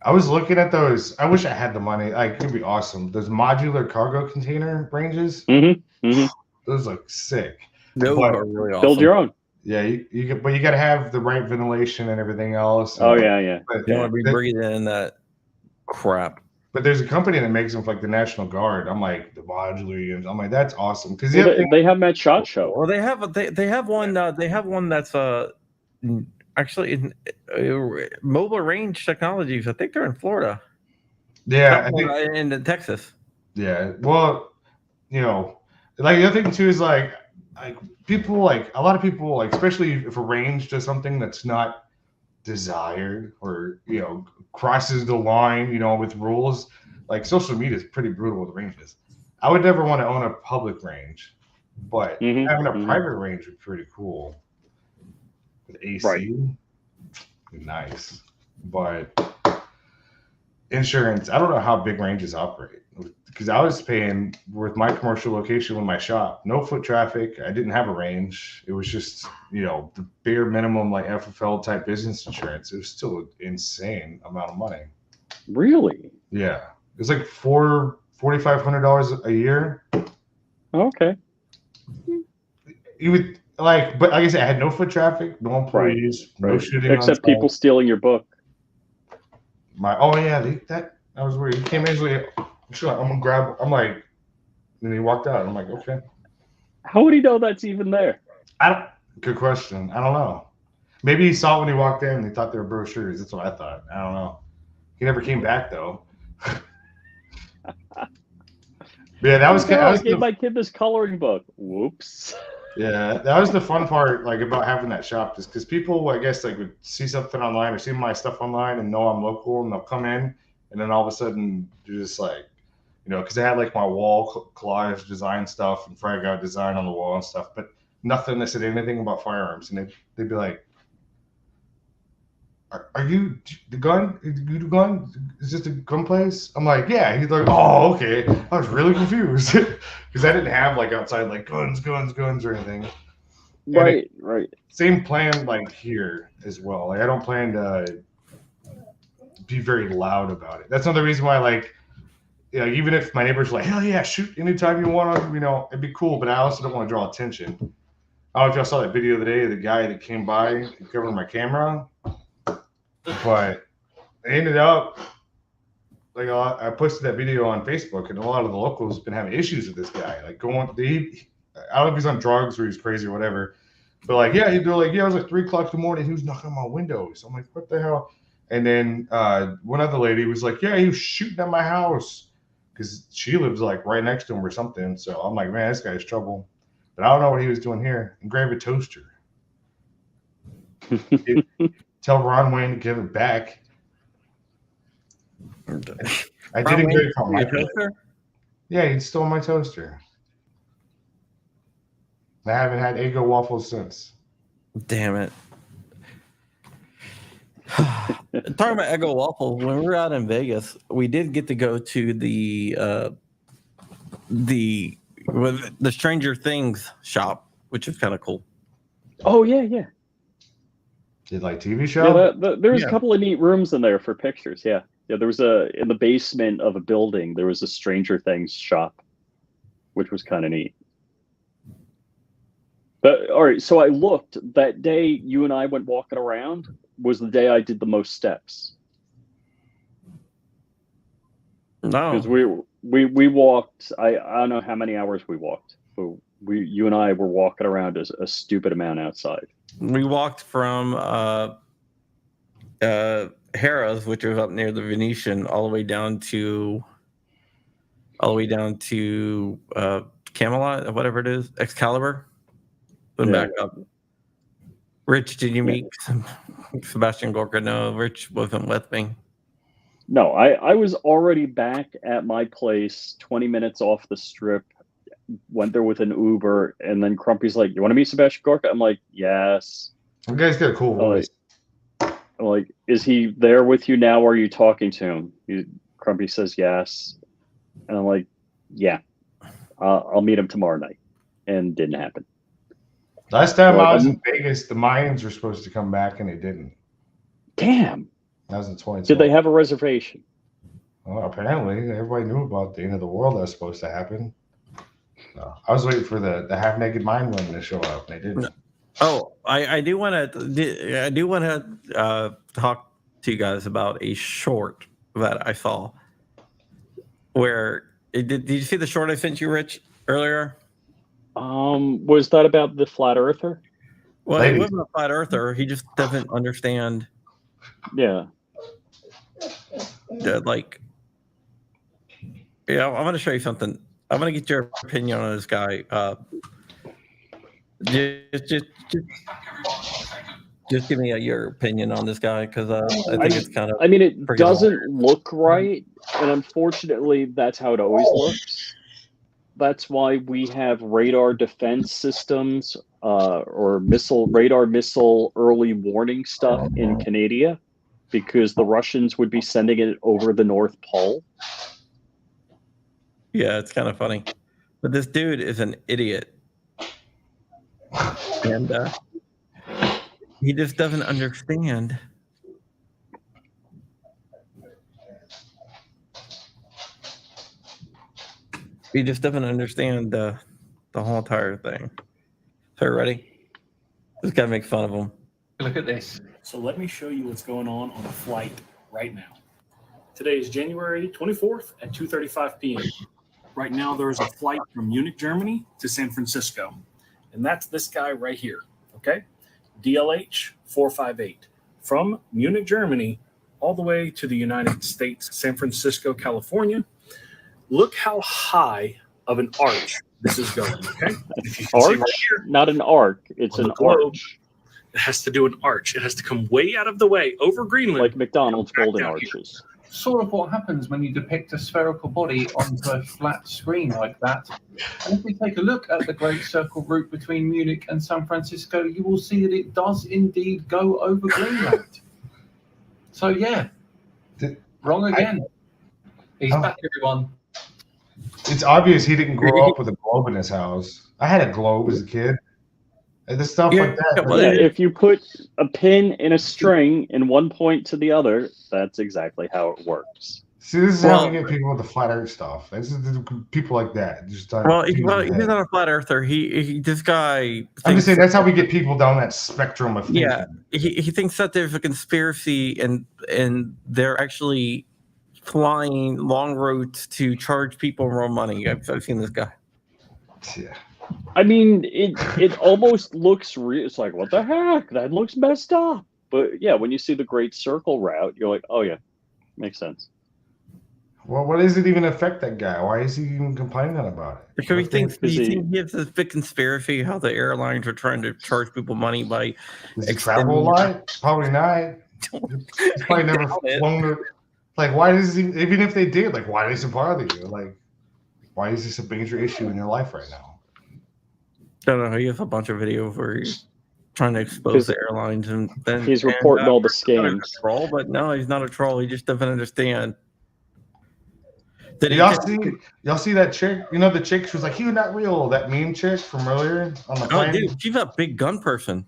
I was looking at those. I wish I had the money. Like, it'd be awesome. Those modular cargo container ranges. Those look sick. Those are really awesome. Build your own. Yeah, but you got to have the right ventilation and everything else. Oh yeah. But You don't want to be breathing in that crap. But there's a company that makes them for, like, the National Guard. I'm like, the modular units. I'm like, that's awesome because they have them at SHOT Show. Well, they have one. They have one that's actually in Mobile Range Technologies. I think they're in Florida. Yeah, I think in Texas. Yeah, well, like the other thing too is like people, like a lot of people, like especially if a range does something that's not desired or crosses the line, with rules. Like, social media is pretty brutal with ranges. I would never want to own a public range, but having a private range would be pretty cool with AC. Right. Nice, but insurance. I don't know how big ranges operate, because I was paying with my commercial location with my shop, no foot traffic. I didn't have a range. It was just, the bare minimum, like FFL type business insurance. It was still an insane amount of money. Really? Yeah. It was like $4,500 a year. Okay. You would but like I said, I had no foot traffic, no employees, no shooting. Except people stealing your book. That was weird. He came in, he's like, sure, I'm gonna grab. I'm like, and he walked out. I'm like, okay. How would he know that's even there? Good question. I don't know. Maybe he saw it when he walked in and he thought they were brochures. That's what I thought. I don't know. He never came back though. Yeah, that was. I gave my kid this coloring book. Whoops. Yeah, that was the fun part, like, about having that shop, just because people, I guess, like, would see something online or see my stuff online and know I'm local, and they'll come in, and then all of a sudden you're just like, because I had like my wall collage design stuff and frag out design on the wall and stuff, but nothing that said anything about firearms, and they'd be like, Are you the gun? You the gun? Is this a gun place? I'm like, yeah. He's like, oh, okay. I was really confused because I didn't have like outside like guns or anything. Right. Same plan like here as well. Like, I don't plan to be very loud about it. That's another reason why, like, even if my neighbors are like, hell yeah, shoot anytime you want to, it'd be cool. But I also don't want to draw attention. I don't know if y'all saw that video the day of the guy that came by and covered my camera. But it ended up, like, I posted that video on Facebook, and a lot of the locals have been having issues with this guy. Like, I don't know if he's on drugs or he's crazy or whatever. But, like, yeah, they're like, yeah, it was like 3 o'clock in the morning. He was knocking on my windows. I'm like, what the hell? And then one other lady was like, yeah, he was shooting at my house because she lives, like, right next to him or something. So I'm like, man, this guy's trouble. But I don't know what he was doing here. And grab a toaster. Tell Ron Wayne to give it back. I didn't get it from my toaster. Yeah, he stole my toaster. I haven't had Eggo waffles since. Damn it. Talking about Eggo waffles, when we were out in Vegas, we did get to go to the Stranger Things shop, which is kind of cool. Oh yeah. Did like TV show? Yeah, there was a couple of neat rooms in there for pictures. Yeah. There was in the basement of a building. There was a Stranger Things shop, which was kind of neat. But all right, so I looked that day. You and I went walking around. Was the day I did the most steps. No, because we walked. I don't know how many hours we walked. But you and I were walking around a stupid amount outside. We walked from Harrah's, which was up near the Venetian, all the way down to Camelot, whatever it is, Excalibur. Then back up. Rich, did you meet Sebastian Gorka? No, Rich wasn't with me. No, I was already back at my place 20 minutes off the strip, went there with an Uber, and then Crumpy's like, "You want to meet Sebastian Gorka?" I'm like, "Yes." You guys got a cool voice. I'm like, "Is he there with you now? Or are you talking to him?" Crumpy says yes, and I'm like, "Yeah, I'll meet him tomorrow night," and didn't happen. Last time I was in Vegas, the Mayans were supposed to come back, and they didn't. Damn. That was in 2012. Did they have a reservation? Well, apparently, everybody knew about the end of the world that was supposed to happen. No, I was waiting for the half-naked Mayan women to show up. They didn't. Oh, I do want to talk to you guys about a short that I saw. Where did you see the short I sent you, Rich, earlier? Was that about the flat earther? Well, it wasn't a flat earther. He just doesn't understand. Yeah. Like, yeah, I'm going to show you something. I'm going to get your opinion on this guy. Just give me your opinion on this guy, because I think it's kind of. I mean, it doesn't look right, and unfortunately, that's how it always looks. That's why we have radar defense systems or radar missile early warning stuff in Canada, because the Russians would be sending it over the North Pole. Yeah, it's kind of funny. But this dude is an idiot. And he just doesn't understand. He just doesn't understand the whole entire thing. So, ready? This guy makes fun of him. Look at this. So let me show you what's going on a flight right now. Today is January 24th at 2:35 p.m. Right now, there is a flight from Munich, Germany to San Francisco. And that's this guy right here, okay? DLH 458. From Munich, Germany, all the way to the United States, San Francisco, California. Look how high of an arch this is going, okay? If you can see right here, not an arc, it's an arch. It has to do an arch. It has to come way out of the way over Greenland. Like McDonald's golden arches. Sort of what happens when you depict a spherical body onto a flat screen like that. And if we take a look at the Great Circle route between Munich and San Francisco, you will see that it does indeed go over Greenland. So yeah, wrong again. He's back, everyone. It's obvious he didn't grow up with a globe in his house. I had a globe as a kid. And the stuff like that. Yeah, if you put a pin in a string in one point to the other, that's exactly how it works. See, this is how we get people with the flat earth stuff. This is people like that. Just he's not a flat earther. This guy. I'm just saying that's how we get people down that spectrum of thinking. Yeah, he thinks that there's a conspiracy and they're actually flying long routes to charge people more money. I've seen this guy. Yeah. I mean, it almost looks real. It's like, what the heck? That looks messed up. But yeah, when you see the Great Circle route, you're like, oh yeah, makes sense. Well, what does it even affect that guy? Why is he even complaining about it? Because he thinks he has this big conspiracy how the airlines are trying to charge people money by. Does he travel a lot? Probably not. He's probably never flown. Like, why does he? Even if they did, like, why does it bother you? Like, why is this a major issue in your life right now? I don't know. He has a bunch of videos where he's trying to expose the airlines, and then he's reporting all the scams. Troll, but no, he's not a troll. He just doesn't understand. Y'all see that chick? You know the chick? She was like, "You're not real." That meme chick from earlier on the plane. Oh, dude, she's a big gun person.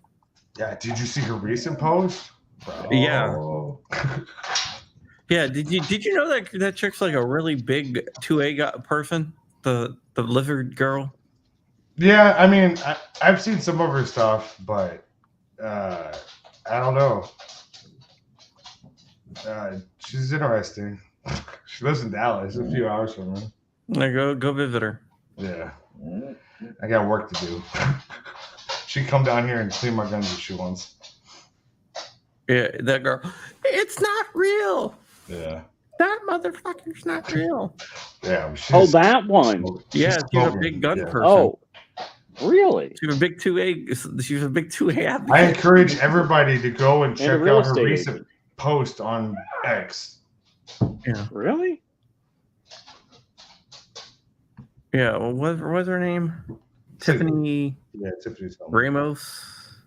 Yeah. Did you see her recent post? Bro. Yeah. Yeah. Did you know that chick's like a really big 2A person? The lizard girl. Yeah, I mean, I've seen some of her stuff, but I don't know. She's interesting. She lives in Dallas, a few hours from her. Go visit her. Yeah, I got work to do. She'd come down here and clean my guns if she wants. Yeah, that girl. It's not real. Yeah. That motherfucker's not real. Yeah. That one. Yeah, she's a big gun person. Oh, really? She's a big 2A. She's a big 2A advocate. I encourage everybody to go and check out her recent post on X. Yeah. Really? Yeah, well, what was her name? Tiffany Yeah, Tiffany's home. Ramos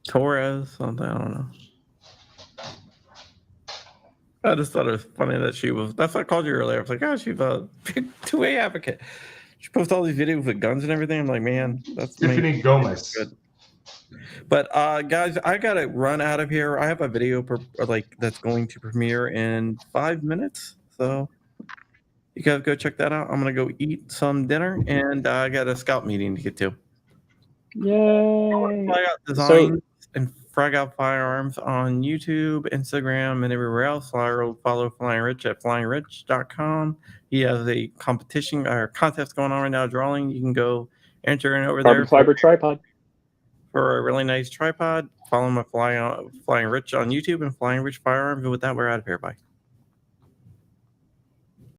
Torres, something. I don't know. I just thought it was funny that she was. That's what I called you earlier. I was like, oh, she's a big 2A advocate. She posts all these videos with guns and everything. I'm like, man, that's Tiffany Gomez. good. But guys, I gotta run out of here. I have a video that's going to premiere in 5 minutes, so you guys go check that out. I'm gonna go eat some dinner, and I got a scout meeting to get to. Yay! Fly Out Designs and Frag Out Firearms on YouTube, Instagram, and everywhere else. Follow Flying Rich at flyingrich.com. He has a competition or contest going on right now, drawing. You can go enter in over Carbon there fiber tripod. for a really nice tripod. Follow him at Flying Rich on YouTube and Flying Rich Firearms. And with that, we're out of here. Bye.